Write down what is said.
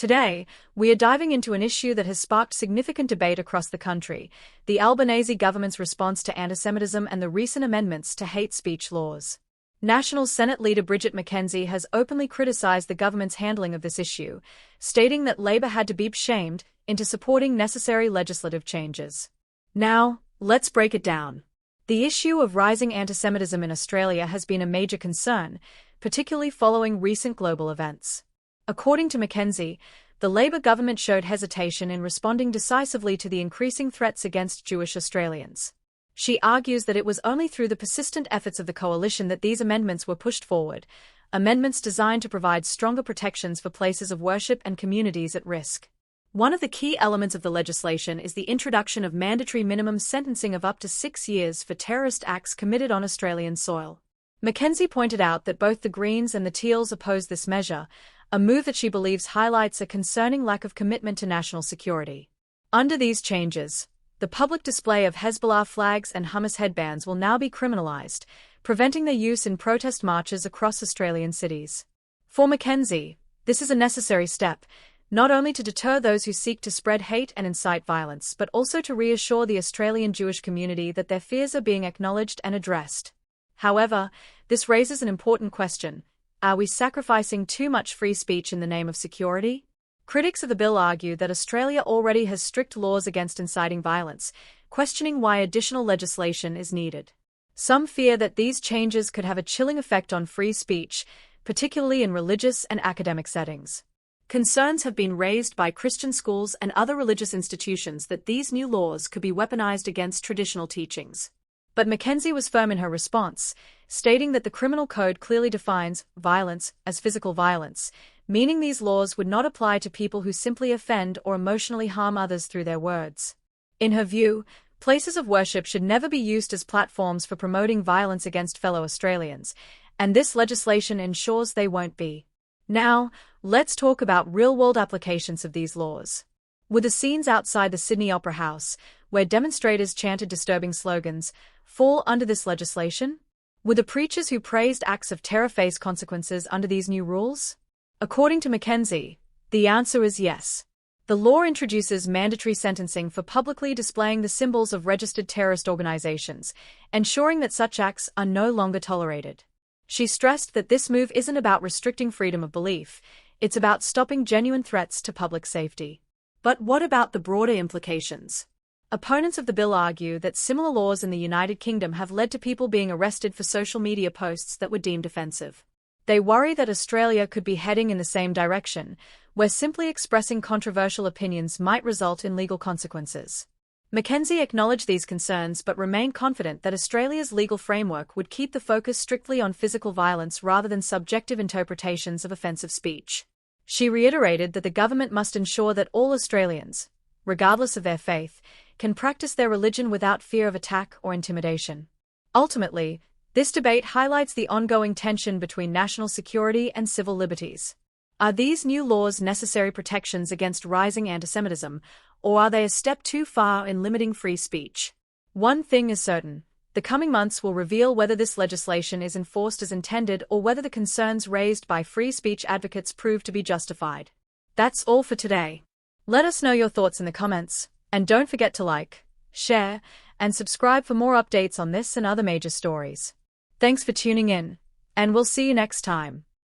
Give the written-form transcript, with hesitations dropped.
Today, we are diving into an issue that has sparked significant debate across the country: the Albanese government's response to antisemitism and the recent amendments to hate speech laws. National Senate leader Bridget McKenzie has openly criticized the government's handling of this issue, stating that Labor had to be shamed into supporting necessary legislative changes. Now, let's break it down. The issue of rising antisemitism in Australia has been a major concern, particularly following recent global events. According to McKenzie, the Labor government showed hesitation in responding decisively to the increasing threats against Jewish Australians. She argues that it was only through the persistent efforts of the coalition that these amendments were pushed forward, amendments designed to provide stronger protections for places of worship and communities at risk. One of the key elements of the legislation is the introduction of mandatory minimum sentencing of up to 6 years for terrorist acts committed on Australian soil. McKenzie pointed out that both the Greens and the Teals oppose this measure, a move that she believes highlights a concerning lack of commitment to national security. Under these changes, the public display of Hezbollah flags and Hamas headbands will now be criminalised, preventing their use in protest marches across Australian cities. For McKenzie, this is a necessary step, not only to deter those who seek to spread hate and incite violence, but also to reassure the Australian Jewish community that their fears are being acknowledged and addressed. However, this raises an important question: are we sacrificing too much free speech in the name of security? Critics of the bill argue that Australia already has strict laws against inciting violence, questioning why additional legislation is needed. Some fear that these changes could have a chilling effect on free speech, particularly in religious and academic settings. Concerns have been raised by Christian schools and other religious institutions that these new laws could be weaponized against traditional teachings. But McKenzie was firm in her response, stating that the criminal code clearly defines violence as physical violence, meaning these laws would not apply to people who simply offend or emotionally harm others through their words. In her view, places of worship should never be used as platforms for promoting violence against fellow Australians, and this legislation ensures they won't be. Now, let's talk about real-world applications of these laws. Would the scenes outside the Sydney Opera House, where demonstrators chanted disturbing slogans, fall under this legislation? Would the preachers who praised acts of terror face consequences under these new rules? According to McKenzie, the answer is yes. The law introduces mandatory sentencing for publicly displaying the symbols of registered terrorist organizations, ensuring that such acts are no longer tolerated. She stressed that this move isn't about restricting freedom of belief, it's about stopping genuine threats to public safety. But what about the broader implications? Opponents of the bill argue that similar laws in the United Kingdom have led to people being arrested for social media posts that were deemed offensive. They worry that Australia could be heading in the same direction, where simply expressing controversial opinions might result in legal consequences. McKenzie acknowledged these concerns but remained confident that Australia's legal framework would keep the focus strictly on physical violence rather than subjective interpretations of offensive speech. She reiterated that the government must ensure that all Australians, regardless of their faith, can practice their religion without fear of attack or intimidation. Ultimately, this debate highlights the ongoing tension between national security and civil liberties. Are these new laws necessary protections against rising antisemitism, or are they a step too far in limiting free speech? One thing is certain: the coming months will reveal whether this legislation is enforced as intended or whether the concerns raised by free speech advocates prove to be justified. That's all for today. Let us know your thoughts in the comments, and don't forget to like, share, and subscribe for more updates on this and other major stories. Thanks for tuning in, and we'll see you next time.